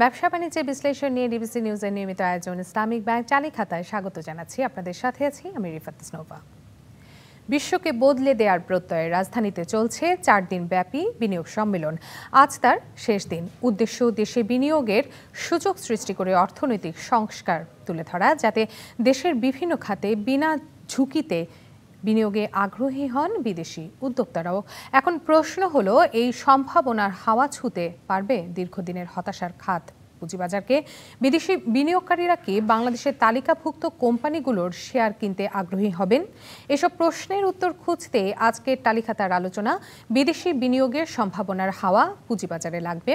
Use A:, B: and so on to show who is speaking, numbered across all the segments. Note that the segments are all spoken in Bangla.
A: ব্যবসা বাণিজ্যের বিশ্লেষণ নিয়ে ডিবিসি নিউজের নিয়মিত আয়োজন ইসলামিক ব্যাংক চালি খাতায় স্বাগত জানাচ্ছি। আপনাদের সাথে আছি আমি রিফাত ইসনোভা। বিশ্বকে বদলে দেওয়ার প্রত্যয়ে রাজধানীতে চলছে 4 দিন ব্যাপী বিনিয়োগ সম্মেলন। আজ তার শেষ দিন। উদ্দেশ্য দেশে বিনিয়োগের সুযোগ সৃষ্টি করে অর্থনৈতিক সংস্কার তুলে ধরা, যাতে দেশের বিভিন্ন খাতে বিনা ঝুঁকিতে বিনিয়োগে আগ্রহী হন বিদেশি উদ্যোক্তারাও। এখন প্রশ্ন হলো, এই সম্ভাবনার হাওয়া ছুঁতে পারবে দীর্ঘদিনের হতাশার খাত পুঁজিবাজারকে? বিদেশি বিনিয়োগকারীরা কি বাংলাদেশের তালিকাভুক্ত কোম্পানিগুলোর শেয়ার কিনতে আগ্রহী হবেন? এসব প্রশ্নের উত্তর খুঁজতে আজকের তালিকাতার আলোচনা বিদেশি বিনিয়োগের সম্ভাবনার হাওয়া পুঁজিবাজারে লাগবে।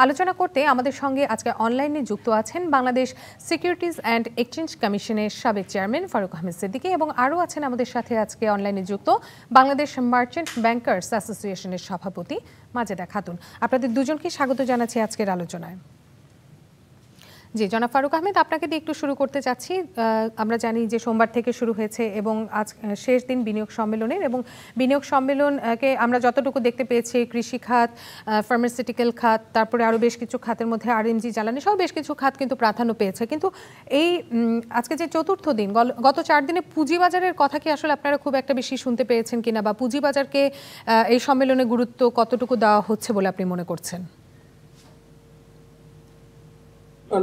A: আলোচনা করতে আমাদের সঙ্গে আজকে অনলাইনে যুক্ত আছেন বাংলাদেশ সিকিউরিটিজ অ্যান্ড এক্সচেঞ্জ কমিশনের সাবেক চেয়ারম্যান ফারুক আহমেদ সিদ্দিকী, এবং আরও আছেন আমাদের সাথে আজকে অনলাইনে যুক্ত বাংলাদেশ মার্চেন্ট ব্যাংকার্স অ্যাসোসিয়েশনের সভাপতি মাজেদা খাতুন। আপনাদের দুজনকে স্বাগত জানাচ্ছি আজকের আলোচনায়। জি জনাব ফারুক আহমেদ, আপনাকে দিয়ে একটু শুরু করতে চাচ্ছি। আমরা জানি যে সোমবার থেকে শুরু হয়েছে এবং আজ শেষ দিন বিনিয়োগ সম্মেলনের, এবং বিনিয়োগ সম্মেলনকে আমরা যতটুকু দেখতে পেয়েছি কৃষি খাত, ফার্মাসিউটিক্যাল খাত, তারপরে আরও বেশ কিছু খাতের মধ্যে আরএমজি, জ্বালানি সহ বেশ কিছু খাত কিন্তু প্রাধান্য পেয়েছে। কিন্তু এই আজকে যে চতুর্থ দিন, গত 4 দিনে পুঁজিবাজারের কথা কি আসলে আপনারা খুব একটা বেশি শুনতে পেয়েছেন কিনা, বা পুঁজিবাজারকে এই সম্মেলনে গুরুত্ব কতটুকু দেওয়া হচ্ছে বলে আপনি মনে করছেন?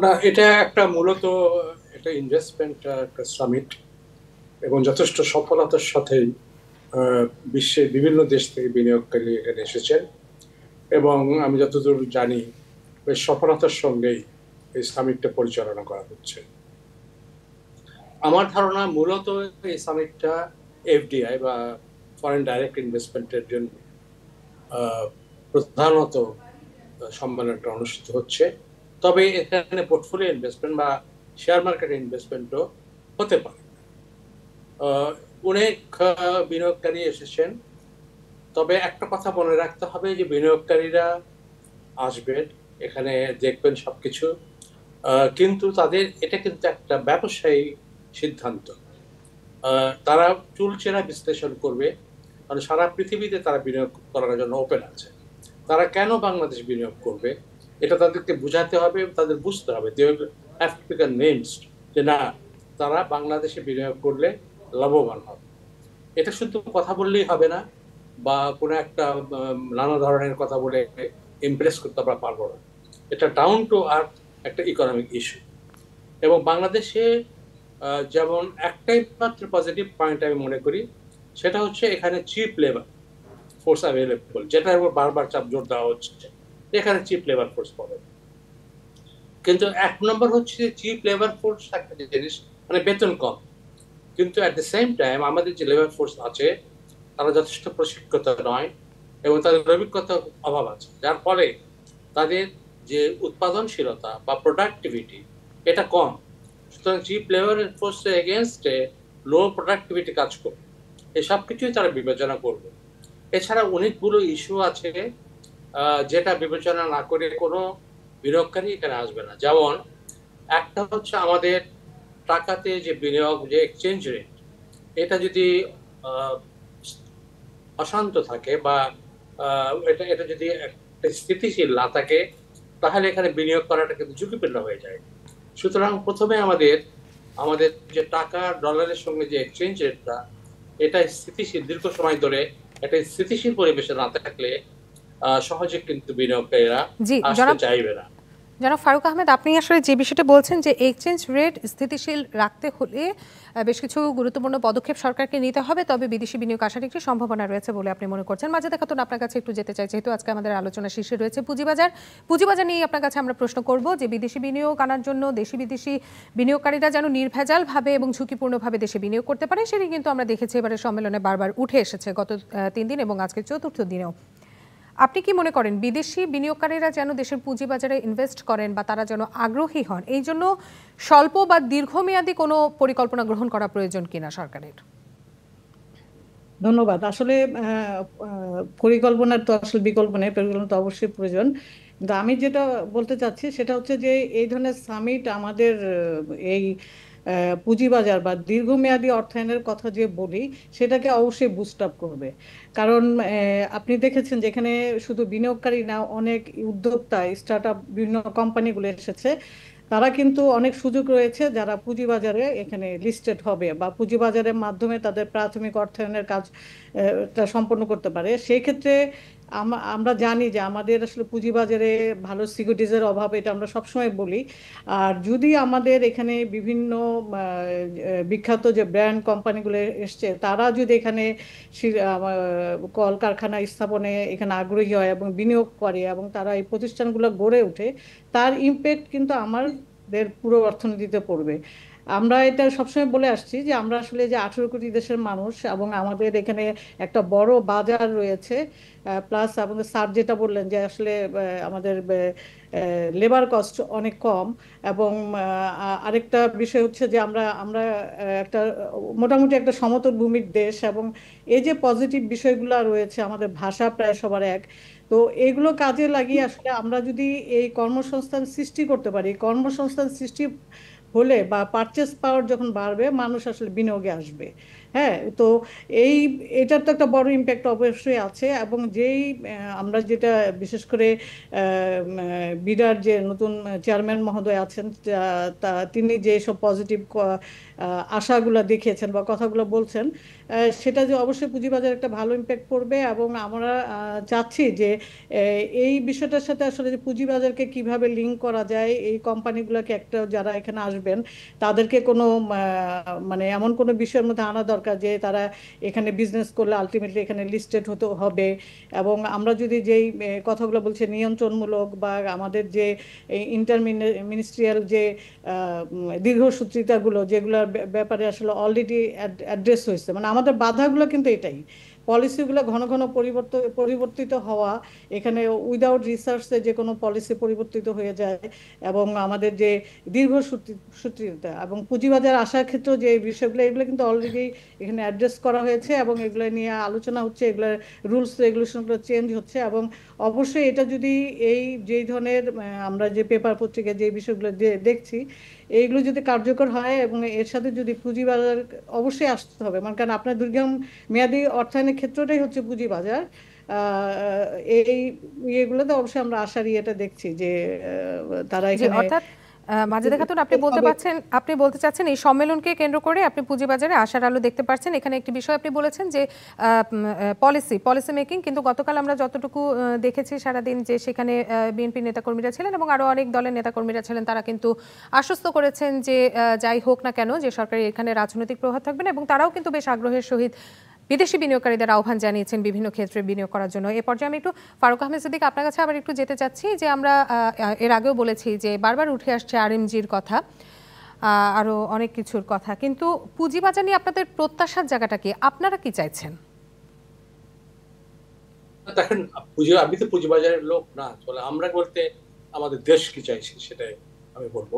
B: না, এটা একটা মূলত একটা ইনভেস্টমেন্ট সামিট এবং যথেষ্ট সফলতার সাথেই বিশ্বের বিভিন্ন দেশ থেকে বিনিয়োগকারী এখানে এসেছেন, এবং আমি যতদূর জানি বেশ সফলতার সঙ্গেই এই সামিটটা পরিচালনা করা হচ্ছে। আমার ধারণা মূলত এই সামিটটা এফডিআই বা ফরেন ডাইরেক্ট ইনভেস্টমেন্টের জন্য প্রধানত সম্মেলনটা অনুষ্ঠিত হচ্ছে। তবে এখানে পোর্টফোলিও ইনভেস্টমেন্ট বা শেয়ার মার্কেটে ইনভেস্টমেন্টও হতে পারে। অনেক বিনিয়োগকারী এসেছেন, তবে একটা কথা মনে রাখতে হবে যে বিনিয়োগকারীরা আসবেন, এখানে দেখবেন সবকিছু, কিন্তু তাদের এটা কিন্তু একটা ব্যবসায়ী সিদ্ধান্ত। তারা চুলচেরা বিশ্লেষণ করবে, কারণ সারা পৃথিবীতে তারা বিনিয়োগ করার জন্য ওপেন আছে। তারা কেন বাংলাদেশ বিনিয়োগ করবে এটা তাদেরকে বুঝাতে হবে, তাদের বুঝতে হবে, যে না, তারা বাংলাদেশে বিনিয়োগ করলে লাভবান হবে। এটা শুধু কথা বললেই হবে না, বা কোনো একটা নানা ধরনের কথা বলে ইমপ্রেস করতে আমরা পারবো না। এটা ডাউন টু আর্থ একটা ইকোনমিক ইস্যু। এবং বাংলাদেশে যেমন একটাই মাত্র পজিটিভ পয়েন্ট আমি মনে করি, সেটা হচ্ছে এখানে চিপ লেবার ফোর্স অ্যাভেলেবল, যেটার উপর বারবার চাপ জোর দেওয়া হচ্ছে, এখানে চিপ লেবার ফোর্স পাবে। কিন্তু 1 নম্বর হচ্ছে চিপ লেবার ফোর্স একটা জিনিস, মানে বেতন কম, কিন্তু অ্যাট দ্য সেম টাইম আমাদের যে লেবার ফোর্স আছে তারা যথেষ্ট প্রশিক্ষিত নয়, এবং তাদের অভিজ্ঞতার অভাব আছে, যার ফলে তাদের যে উৎপাদনশীলতা বা প্রোডাক্টিভিটি এটা কম। সুতরাং চিপ লেবার ফোর্সের এগেনস্টে লো প্রোডাক্টিভিটি কাজ করবে। এই সব কিছুই তারা বিবেচনা করবে। এছাড়া অনেকগুলো ইস্যু আছে যেটা বিবেচনা না করে কোনো বিনিয়োগকারী এখানে আসবে না। যেমন একটা হচ্ছে আমাদের টাকাতে যে বিনিয়োগ, যে এক্সচেঞ্জ রেট, এটা যদি অশান্ত থাকে বা এটা যদি স্থিতিশীল না থাকে, তাহলে এখানে বিনিয়োগ করাটা কিন্তু ঝুঁকিপূর্ণ হয়ে যায়। সুতরাং প্রথমে আমাদের যে টাকা ডলারের সঙ্গে যে এক্সচেঞ্জ রেটটা, এটা স্থিতিশীল, দীর্ঘ সময় ধরে একটা স্থিতিশীল পরিবেশে না থাকলে সহজে কিন্তু বিনিয়োগকারীরা আসতে চাইবে না।
A: জনাব ফারুক আহমেদ, আপনি আসলে যে বিষয়টা বলছেন যে এক্সচেঞ্জ রেট স্থিতিশীল রাখতে হলে বেশ কিছু গুরুত্বপূর্ণ পদক্ষেপ সরকারকে নিতে হবে, তবে বিদেশি বিনিয়োগ আসার একটি সম্ভাবনা রয়েছে বলে আপনি মনে করছেন। মাজেদা খাতুন, আপনার কাছে একটু যেতে চাই, যেহেতু আজকে আমাদের আলোচনা শীর্ষে রয়েছে পুঁজিবাজার নিয়ে আপনার কাছে আমরা প্রশ্ন করব যে বিদেশি বিনিয়োগ আনার জন্য দেশি বিদেশি বিনিয়োগকারীরা যেন নির্ভেজালভাবে এবং ঝুঁকিপূর্ণভাবে দেশে বিনিয়োগ করতে পারে, সেটি কিন্তু আমরা দেখেছি এবারে সম্মেলনে বারবার উঠে এসেছে গত 3 দিন এবং আজকে চতুর্থ দিনেও। আপনি কি মনে করেন বিদেশি বিনিয়োগকারীরা যেন দেশের পুঁজিবাজারে ইনভেস্ট করেন বা তারা যেন আগ্রহী হন, এই জন্য স্বল্প বা দীর্ঘমেয়াদী কোনো পরিকল্পনা গ্রহণ করা প্রয়োজন কিনা সরকারের?
C: ধন্যবাদ। আসলে পরিকল্পনার তো আসলে বিকল্প নেই, পরিকল্পনা তো অবশ্যই প্রয়োজন। কিন্তু আমি যেটা বলতে চাচ্ছি সেটা হচ্ছে যে এই ধরনের সামিট আমাদের এই পুঁজিবাজার বা দীর্ঘমেয়াদী অর্থায়নের কথা যে বলি, সেটাকে অবশ্যই বুস্ট আপ করবে। কারণ আপনি দেখেছেন যেখানে শুধু বিনিয়োগকারী না, অনেক উদ্যোক্তা, স্টার্ট আপ, বিভিন্ন কোম্পানিগুলো এসেছে, তারা কিন্তু অনেক সুযোগ রয়েছে যারা পুঁজিবাজারে এখানে লিস্টেড হবে বা পুঁজিবাজারের মাধ্যমে তাদের প্রাথমিক অর্থায়নের কাজ টা সম্পন্ন করতে পারে। সেই ক্ষেত্রে আমরা জানি যে আমাদের আসলে পুঁজিবাজারে ভালো সিকিউরিটিজের অভাব, এটা আমরা সবসময় বলি। আর যদি আমাদের এখানে বিভিন্ন বিখ্যাত যে ব্র্যান্ড কোম্পানিগুলো এসছে, তারা যদি এখানে কলকারখানা স্থাপনে এখানে আগ্রহী হয় এবং বিনিয়োগ করে এবং তারা এই প্রতিষ্ঠানগুলো গড়ে ওঠে, তার ইম্প্যাক্ট কিন্তু আমাদের পুরো অর্থনীতিতে পড়বে। আমরা এটা সবসময় বলে আসছি যে আমরা আসলে যে 18 কোটি দেশের মানুষ এবং আমাদের এখানে একটা বড় বাজার রয়েছে, প্লাস আমাদের স্যার যেটা বললেন যে আসলে আমাদের লেবার কস্ট অনেক কম, এবং আরেকটা বিষয় হচ্ছে যে আমরা আমরা একটা মোটামুটি একটা সমতল ভূমির দেশ, এবং এই যে পজিটিভ বিষয়গুলো রয়েছে, আমাদের ভাষা প্রায় সবার এক। তো এগুলো কাজে লাগিয়ে আসলে আমরা যদি এই কর্মসংস্থান সৃষ্টি করতে পারি, কর্মসংস্থান সৃষ্টি হলে বা পারচেস পাওয়ার যখন বাড়বে, মানুষ আসলে বিনিয়োগে আসবে। হ্যাঁ, তো এই এটার তো একটা বড় ইম্প্যাক্ট অবশ্যই আছে। এবং যেই আমরা যেটা বিশেষ করে বিডার যে নতুন চেয়ারম্যান মহোদয় আছেন, তিনি যে সব পজিটিভ আশাগুলো দেখিয়েছেন বা কথাগুলো বলছেন, সেটা যে অবশ্যই পুঁজিবাজারে একটা ভালো ইম্প্যাক্ট পড়বে। এবং আমরা চাচ্ছি যে এই বিষয়টার সাথে আসলে যে পুঁজিবাজারকে কিভাবে লিঙ্ক করা যায়, এই কোম্পানিগুলোকে একটা, যারা এখানে আসবেন তাদেরকে কোনো মানে এমন কোনো বিষয়ের মধ্যে আনা দরকার যে তারা এখানে বিজনেস করলে আলটিমেটলি এখানে লিস্টেড হতে হবে। এবং আমরা যদি যেই কথাগুলো বলছি নিয়ন্ত্রণমূলক বা আমাদের যে ইন্টার মিনিস্ট্রিয়াল যে দীর্ঘসূত্রিতাগুলো, যেগুলোর ব্যাপারে আসলে অলরেডি অ্যাড্রেস হয়েছে, মানে আমাদের বাধাগুলো কিন্তু এটাই, পলিসিগুলো ঘন ঘন পরিবর্তিত হওয়া, এখানে উইদাউট রিসার্চে যে কোনো পলিসি পরিবর্তিত হয়ে যায়, এবং আমাদের যে দীর্ঘসূত্রিতা এবং পুঁজিবাজার আসার ক্ষেত্রে যে বিষয়গুলো, এগুলো কিন্তু অলরেডি এখানে অ্যাড্রেস করা হয়েছে এবং এগুলো নিয়ে আলোচনা হচ্ছে, এগুলোর রুলস রেগুলেশনগুলো চেঞ্জ হচ্ছে। এবং অবশ্যই এটা যদি যেই ধরনের আমরা যে পেপার পত্রিকায় যে বিষয়গুলো দেখছি, এইগুলো যদি কার্যকর হয় এবং এর সাথে যদি পুঁজিবাজার অবশ্যই আসতে হবে, মানে কারণ আপনার মেয়াদী অর্থায়নের ক্ষেত্রটাই হচ্ছে পুঁজিবাজার। এই ইয়েগুলোতে অবশ্যই আমরা আশার ইয়েটা দেখছি যে তারা
A: জি,
C: এখানে
A: অর্থাৎ মাজেদা খাতুন, আপনি বলতে চাচ্ছেন এই সম্মেলনকে কেন্দ্র করে আপনি পুঁজিবাজারে আশার আলো দেখতে পাচ্ছেন। এখানে একটি বিষয় আপনি বলেছেন যে পলিসি মেকিং, কিন্তু গতকাল আমরা যতটুকু দেখেছি সারাদিন যে সেখানে বিএনপি নেতাকর্মীরা ছিলেন এবং আরও অনেক দলের নেতাকর্মীরা ছিলেন, তারা কিন্তু আশ্বস্ত করেছেন যে যাই হোক না কেন যে সরকারের এখানে রাজনৈতিক প্রভাব থাকবে না, এবং তারাও কিন্তু বেশ আগ্রহের সহিত বিদেশি বিনিয়োগকারীদের আহ্বান জানিয়েছেন বিভিন্ন ক্ষেত্রে বিনিয়োগ করার জন্য। এ পর্যায়ে আমি একটু ফারুক আহমেদ সিদ্দিক আপনার কাছে আবার একটু যেতে চাচ্ছি যে আমরা এর আগেও বলেছি যে বারবার উঠে আসছে আরএমজির কথা, আরও অনেক কিছুর কথা, কিন্তু পুঁজিবাজার নিয়ে আপনাদের প্রত্যাশার জায়গাটা কি? আপনারা কি চাইছেন?
B: দেখেন, আমি তো পুঁজিবাজারের লোক না, তাহলে আমরা বলতে আমাদের দেশ কি চাইছি সেটাই আমি বলবো।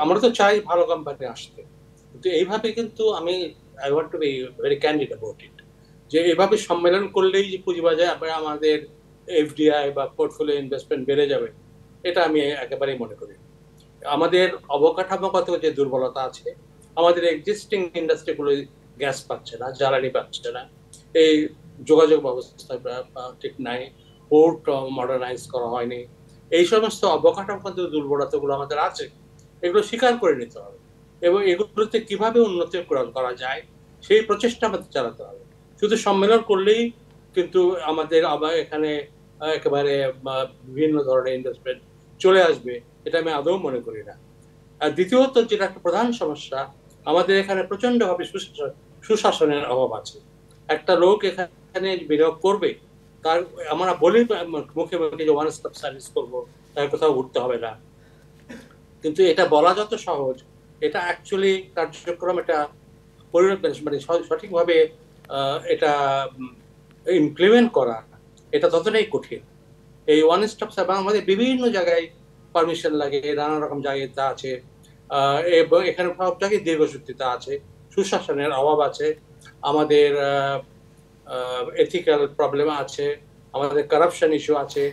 B: আমরা তো চাই ভালো কোম্পানি আসতে, কিন্তু এইভাবে কিন্তু I want to be very candid about it, যে এভাবে সম্মেলন করলেই যে পুঁজিবাজার আমাদের এফডিআই বা পোর্টফোলিও ইনভেস্টমেন্ট বেড়ে যাবে, এটা আমি একেবারেই মনে করি। আমাদের অবকাঠামোগত যে দুর্বলতা আছে, আমাদের এক্সিস্টিং ইন্ডাস্ট্রিগুলো গ্যাস পাচ্ছে না, জ্বালানি পাচ্ছে না, এই যোগাযোগ ব্যবস্থা ঠিক নাই, পোর্ট মডার্নাইজ করা হয়নি, এই সমস্ত অবকাঠামোগত দুর্বলতাগুলো আমাদের আছে, এগুলো স্বীকার করে নিতে হবে এবং এগুলোতে কিভাবে উন্নতি করা যায় সেই প্রচেষ্টা আমাদের চালাতে হবে। শুধু সম্মেলন করলেই কিন্তু আমাদের আবার এখানে একেবারে বিভিন্ন ধরনের ইনভেস্টমেন্ট চলে আসবে, এটা আমি আদৌ মনে করি না। আর দ্বিতীয়ত, যেটা একটা প্রধান সমস্যা, আমাদের এখানে প্রচন্ডভাবে সুশাসনের অভাব আছে। একটা লোক এখানে বিনিয়োগ করবে, তার আমরা বলি মুখে মুখে যে ওয়ান স্টপ সার্ভিস করবো, তার কোথাও ঘুরতে হবে না, কিন্তু এটা বলা যত সহজ, এটা অ্যাকচুয়ালি কার্যক্রম, এটা মানে সঠিকভাবে এটা ইমপ্লিমেন্ট করা, এটা ততটাই কঠিন। এই ওয়ান স্টপ সার্ভিস আমাদের বিভিন্ন জায়গায় পারমিশন লাগে, নানা রকম জায়গায় তা আছে, এবং এখানে সব জায়গায় দীর্ঘসূত্রিতা আছে, সুশাসনের অভাব আছে, আমাদের এথিক্যাল প্রবলেম আছে, আমাদের কারাপশন ইস্যু আছে,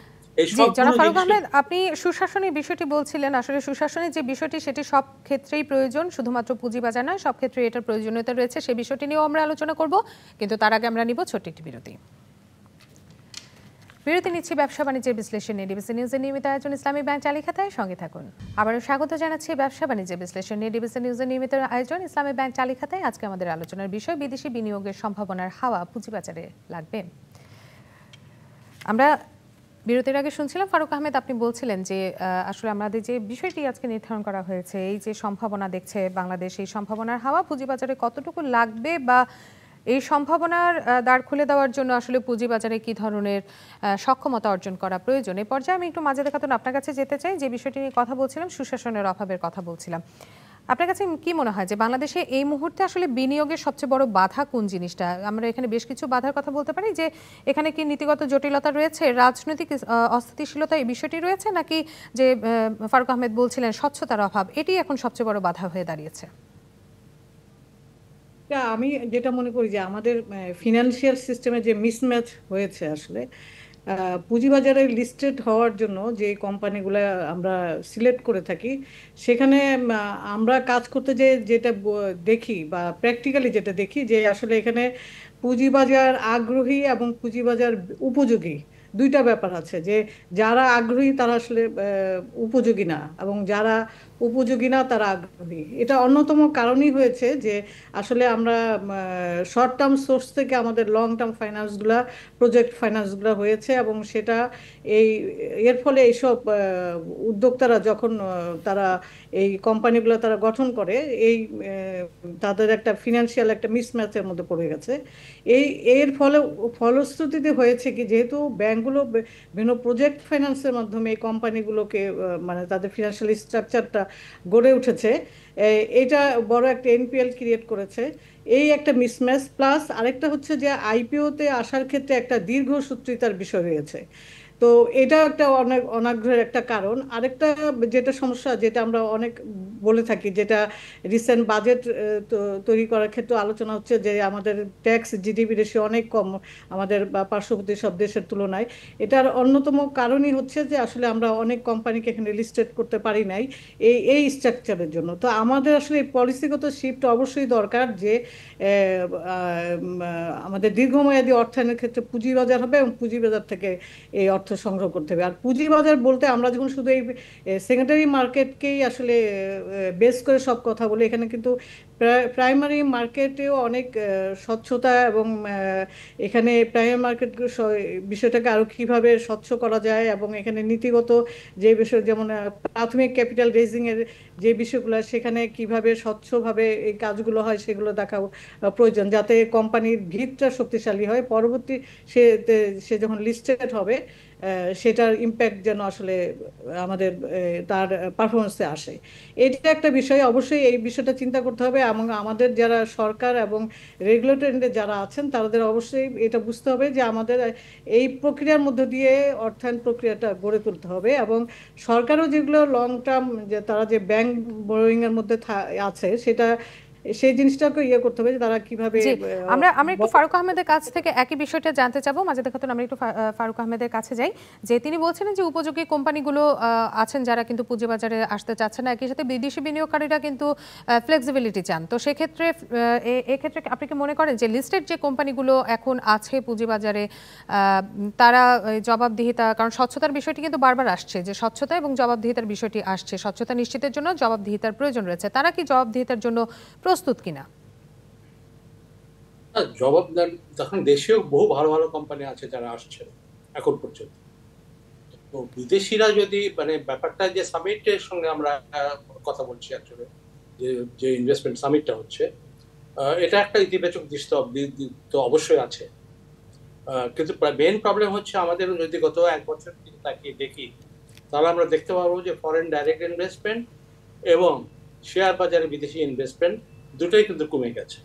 B: এই
A: জি, জনাব
B: সবগুলো
A: ফারুক
B: জিনিস।
A: আহমেদ, আপনি সুশাসনের বিষয়টি বলছিলেন। আসলে সুশাসনের যে বিষয়টি সেটি সব ক্ষেত্রেই প্রয়োজন, শুধুমাত্র পুঁজিবাজার নয়, সব ক্ষেত্রে এটার প্রয়োজনীয়তা রয়েছে। সেই বিষয়টি নিয়েও আমরা আলোচনা করব, কিন্তু তার আগে আমরা নিব ছোট্ট একটি বিরতি। বিরতি নিচ্ছি ব্যবসা বাণিজ্যের বিশ্লেষণ নিয়ে। ডিবিসি নিউজের নিয়মিত আয়োজন ইসলামী ব্যাংক চালি খাতায়, সঙ্গে থাকুন। আবারও স্বাগত জানাচ্ছি ব্যবসা বাণিজ্যের বিশ্লেষণ নিয়ে ডিবিসি নিউজের নিয়মিত আয়োজন ইসলামী ব্যাংক চালি খাতায়। আজকে আমাদের আলোচনার বিষয় বিদেশি বিনিয়োগের সম্ভাবনার হাওয়া পুঁজিবাজারে লাগবে। আমরা বিরতির আগে শুনছিলাম ফারুক আহমেদ, আপনি বলছিলেন যে আসলে আমাদের যে বিষয়টি আজকে নির্ধারণ করা হয়েছে, এই যে সম্ভাবনা দেখছে বাংলাদেশ, এই সম্ভাবনার হাওয়া পুঁজিবাজারে কতটুকু লাগবে, বা এই সম্ভাবনার দ্বার খুলে দেওয়ার জন্য আসলে পুঁজিবাজারে কি ধরনের সক্ষমতা অর্জন করা প্রয়োজন। এই পর্যায়ে আমি একটু মাজেদা খাতুন আপনার কাছে যেতে চাই। যে বিষয়টি নিয়ে কথা বলছিলাম, সুশাসনের অভাবের কথা বলছিলাম, আপনার কাছে কি মনে হয় যে বাংলাদেশে এই মুহূর্তে আসলে বিনিয়োগের সবচেয়ে বড় বাধা কোন জিনিসটা? আমরা এখানে বেশ কিছু বাধার কথা বলতে পারি, যে এখানে কি নীতিগত জটিলতা রয়েছে, রাজনৈতিক অস্থিতিশীলতা এই বিষয়টি রয়েছে, নাকি যে ফারুক আহমেদ বলছিলেন স্বচ্ছতার অভাব, এটি এখন সবচেয়ে বড় বাধা হয়ে দাঁড়িয়েছে?
C: আমি যেটা মনে করি যে আমাদের ফিনান্সিয়াল সিস্টেমে যে মিসম্যাচ হয়েছে আসলে, পুঁজিবাজারে লিস্টেড হওয়ার জন্য যে কোম্পানিগুলো আমরা সিলেক্ট করে থাকি, সেখানে আমরা কাজ করতে যে যেটা দেখি বা প্র্যাকটিক্যালি যেটা দেখি, যে আসলে এখানে পুঁজিবাজার আগ্রহী এবং পুঁজিবাজার উপযোগী দুইটা ব্যাপার আছে। যে যারা আগ্রহী তারা আসলে উপযোগী না, এবং যারা উপযোগী না তারা আগ্রহী। এটা অন্যতম কারণই হয়েছে যে আসলে আমরা শর্ট টার্ম সোর্স থেকে আমাদের লং টার্ম ফাইন্যান্সগুলা, প্রজেক্ট ফাইন্যান্সগুলো হয়েছে, এবং সেটা এই এর ফলে এইসব উদ্যোক্তারা যখন তারা এই কোম্পানিগুলো তারা গঠন করে, এই তাদের একটা ফিনান্সিয়াল একটা মিসম্যাচের মধ্যে পড়ে গেছে। এর ফলে ফলশ্রুতিতে হয়েছে কি, যেহেতু ব্যাংকগুলো বিভিন্ন প্রজেক্ট ফাইন্যান্সের মাধ্যমে এই কোম্পানিগুলোকে মানে তাদের ফিনান্সিয়াল স্ট্রাকচারটা গড়ে উঠেছে, এটা বড় একটা এনপিএল ক্রিয়েট করেছে। এই একটা মিসম্যাচ, প্লাস আরেকটা হচ্ছে যে আইপিওতে আসার ক্ষেত্রে একটা দীর্ঘসূত্রিতার বিষয় রয়েছে। তো এটা একটা অনেক অনাগ্রহের একটা কারণ। আরেকটা যেটা সমস্যা, যেটা আমরা অনেক বলে থাকি, যেটা রিসেন্ট বাজেট তৈরি করার ক্ষেত্রে আলোচনা হচ্ছে, যে আমাদের ট্যাক্স জিডিপি রেশিও অনেক কম আমাদের বা পার্শ্ববর্তী সব দেশের তুলনায়। এটার অন্যতম কারণই হচ্ছে যে আসলে আমরা অনেক কোম্পানিকে এখানে লিস্টেড করতে পারি নাই এই স্ট্রাকচারের জন্য। তো আমাদের আসলে এই পলিসিগত শিফট অবশ্যই দরকার, যে আমাদের দীর্ঘমেয়াদী অর্থায়নের ক্ষেত্রে পুঁজিবাজার হবে, এবং পুঁজিবাজার থেকে এই অর্থ সংগ্রহ করতে হবে। আর পুঁজিবাজার বলতে আমরা যখন শুধু এই সেকেন্ডারি মার্কেটকেই আসলে বেস করে সব কথা বলি, এখানে কিন্তু প্রাইমারি মার্কেটেও অনেক স্বচ্ছতা, এবং এখানে প্রাইমারি মার্কেট বিষয়টাকে আরও কীভাবে স্বচ্ছ করা যায়, এবং এখানে নীতিগত যে বিষয়, যেমন প্রাথমিক ক্যাপিটাল রেজিংয়ের যে বিষয়গুলো, সেখানে কিভাবে স্বচ্ছভাবে এই কাজগুলো হয় সেগুলো দেখা প্রয়োজন, যাতে কোম্পানির ভিতটা শক্তিশালী হয়, পরবর্তী সে সে যখন লিস্টেড হবে সেটার ইম্প্যাক্ট যেন আসলে আমাদের তার পারফরমেন্সে আসে। এটা একটা বিষয়। অবশ্যই এই বিষয়টা চিন্তা করতে হবে, এবং আমাদের যারা সরকার এবং রেগুলেটরি যারা আছেন তাদের অবশ্যই এটা বুঝতে হবে যে আমাদের এই প্রক্রিয়ার মধ্য দিয়ে অর্থায়ন প্রক্রিয়াটা গড়ে তুলতে হবে, এবং সরকারও যেগুলো লং টার্ম, যে তারা যে ব্যাংক বোরোয়িংয়ের মধ্যে আছে, সেটা সেই জিনিসটাকে করতে হবে যে তারা কিভাবে।
A: জি, আমরা একটু ফারুক আহমেদের কাছ থেকে একই বিষয়টা জানতে চাবো। মাজেদা খাতুন, আমরা একটু ফারুক আহমেদের কাছে যাই। যে তিনি বলছিলেন যে উপযোগী কোম্পানিগুলো আছেন যারা কিন্তু পুঁজিবাজারে আসতে চাচ্ছে না, একই সাথে বিদেশি বিনিয়োগকারীরা কিন্তু ফ্লেক্সিবিলিটি চান। তো সেক্ষেত্রে এক্ষেত্রে আপনি কি মনে করেন যে লিস্টেড যে কোম্পানিগুলো এখন আছে পুঁজিবাজারে, তারা জবাবদিহিতা, কারণ স্বচ্ছতার বিষয়টি কিন্তু বারবার আসছে, যে স্বচ্ছতা এবং জবাবদিহিতার বিষয়টি আসছে, স্বচ্ছতা নিশ্চিতের জন্য জবাবদিহিতার প্রয়োজন রয়েছে, তারা কি জবাবদিহিতার জন্য প্রস্তুত কিনা?
B: জবাব দেন, তখন দেশেও বহু ভালো ভালো কোম্পানি আছে যারা আসছে এখন পর্যন্ত। তো বিদেশিরা যদি মানে ব্যাপারটা, যে সামিটের সঙ্গে আমরা কথা বলছি আসলে, যে ইনভেস্টমেন্ট সামিটটা হচ্ছে, এটা একটা ইতিবাচক দিক তো অবশ্যই আছে। কিন্তু মেন প্রবলেম হচ্ছে আমাদের যদি গত এক বছর তাকিয়ে দেখি, তাহলে আমরা দেখতে পাবো যে ফরেন ডাইরেক্ট ইনভেস্টমেন্ট এবং শেয়ার বাজারে বিদেশি ইনভেস্টমেন্ট দুটোই কিন্তু কমে গেছে,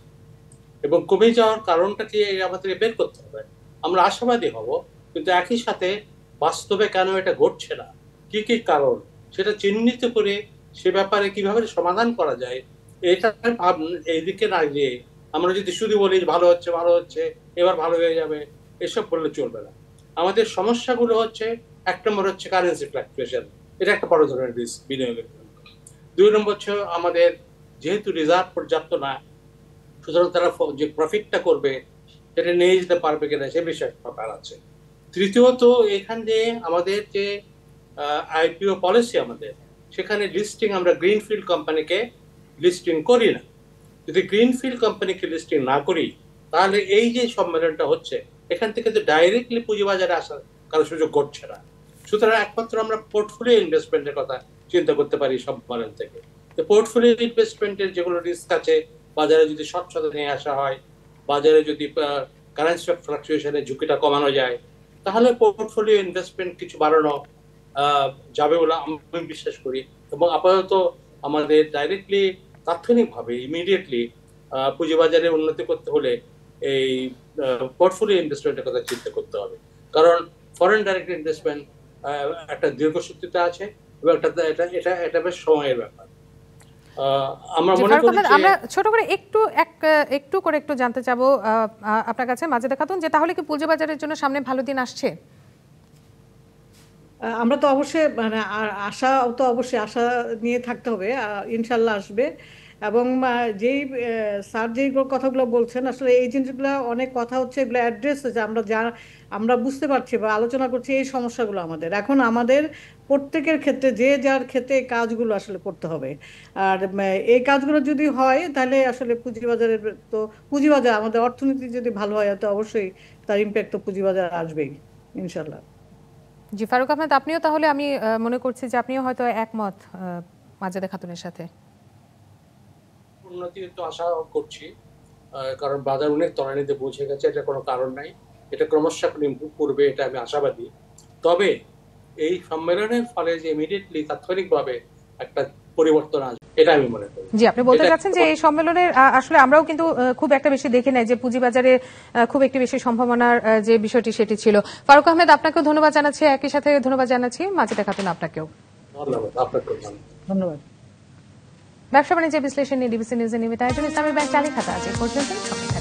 B: এবং কমে যাওয়ার কারণটা কি আমাদেরকে বের করতে হবে। আমরা আশাবাদী হব, কিন্তু একই সাথে বাস্তবে কেন এটা ঘটছে না, কি কি কারণ, সেটা চিহ্নিত করে সে ব্যাপারে কিভাবে সমাধান করা যায়, এটা এইদিকে না গিয়ে আমরা যদি শুধু বলি ভালো হচ্ছে এবার ভালো হয়ে যাবে, এসব বললে চলবে না। আমাদের সমস্যাগুলো হচ্ছে এক নম্বর হচ্ছে কারেন্সি ফ্লাকচুয়েশন, এটা একটা বড় ধরনের রিস্ক বিনিয়োগের জন্য। 2 নম্বর হচ্ছে আমাদের যেহেতু রিজার্ভ পর্যাপ্ত না, সুতরাং তারা যে প্রফিটটা করবে সেটা নিয়ে যেতে পারবে কিনা সে বিষয়ে ব্যাপার আছে। তৃতীয়ত এখানে আমাদের যে আইপিও পলিসি আমাদের, সেখানে লিস্টিং আমরা গ্রিনফিল্ড কোম্পানিকে লিস্টিং করি না। যদি গ্রিনফিল্ড কোম্পানিকে লিস্টিং না করি তাহলে এই যে সম্মেলনটা হচ্ছে এখান থেকে তো ডাইরেক্টলি পুঁজিবাজারে আসার কারো সুযোগ ঘটছে না। সুতরাং একমাত্র আমরা পোর্টফোলিও ইনভেস্টমেন্টের কথা চিন্তা করতে পারি সম্মেলন থেকে। তো পোর্টফোলিও ইনভেস্টমেন্টের যেগুলো রিস্ক আছে, বাজারে যদি স্বচ্ছতা নিয়ে আসা হয়, বাজারে যদি কারেন্সি ফ্লাকচুয়েশনের ঝুঁকিটা কমানো যায়, তাহলে পোর্টফোলিও ইনভেস্টমেন্ট কিছু বাড়ানো যাবে বলে আমি বিশ্বাস করি। এবং আপাতত আমাদের ডাইরেক্টলি তাৎক্ষণিকভাবে ইমিডিয়েটলি পুঁজিবাজারে উন্নতি করতে হলে এই পোর্টফোলিও ইনভেস্টমেন্টের কথা চিন্তা করতে হবে। কারণ ফরেন ডাইরেক্ট ইনভেস্টমেন্ট একটা দীর্ঘসূত্রিতা আছে এবং এটা বেশ সময়ের ব্যাপার। আমরা মনে করি
A: আমরা ছোট করে একটু করে জানতে চাবো আপনার কাছে মাজেদা খাতুন, যে তাহলে কি পুঁজিবাজারের জন্য সামনে ভালো দিন আসছে?
C: আমরা তো অবশ্যই মানে আশা নিয়ে থাকতে হবে, ইনশাল্লাহ আসবে। এবং যেই স্যার যেই কথাগুলো বলছেন, আসলে এই জিনিসগুলো অনেক কথা হচ্ছে, এগুলো অ্যাড্রেস হচ্ছে, আমরা বুঝতে পারছি বা আলোচনা করছি এই সমস্যাগুলো আমাদের। এখন আমাদের প্রত্যেকের ক্ষেত্রে যে যার ক্ষেত্রে এই কাজগুলো আসলে করতে হবে। আর এই কাজগুলো যদি হয় তাহলে আসলে পুঁজিবাজার আমাদের অর্থনীতি যদি ভালো হয় তো অবশ্যই তার ইম্প্যাক্ট তো পুঁজিবাজার আসবেই ইনশাল্লাহ।
A: জি ফারুক আহমেদ, আপনিও তাহলে, আমি মনে করছি যে আপনিও হয়তো একমত মাজেদা খাতুনের সাথে।
B: উন্নতি তো আশা করছি, কারণ বাজার অনেক তলানিতে পৌঁছে গেছে, এটা কোনো কারণ নাই। এটা ক্রমশ এখন ইমপ্রুভ করবে, এটা আমি আশাবাদী। তবে এই সম্মেলনের ফলে যে ইমিডিয়েটলি তাৎক্ষণিকভাবে একটা পরিবর্তন আসবে এটা আমি মনে করি।
A: জি, আপনি বলতে চাচ্ছেন যে এই সম্মেলনের আসলে আমরাও কিন্তু খুব একটা বেশি দেখি নাই যে পুঁজিবাজারে খুব একটি বেশি সম্ভাবনার যে বিষয়টি সেটি ছিল। ফারুক আহমেদ, আপনাকেও ধন্যবাদ জানাচ্ছি, একই সাথে ধন্যবাদ জানাচ্ছি মাজেদা খাতুন আপনাকেও।
B: ধন্যবাদ। আপনাকেও
C: ধন্যবাদ।
A: ব্যবসা বাণিজ্য বিশ্লেষণ নিয়ে ডিবিসি নিউজের নিয়মিত আয়োজন ইসলামী ব্যাংক চালি খাতা আজ এই পর্যন্তই।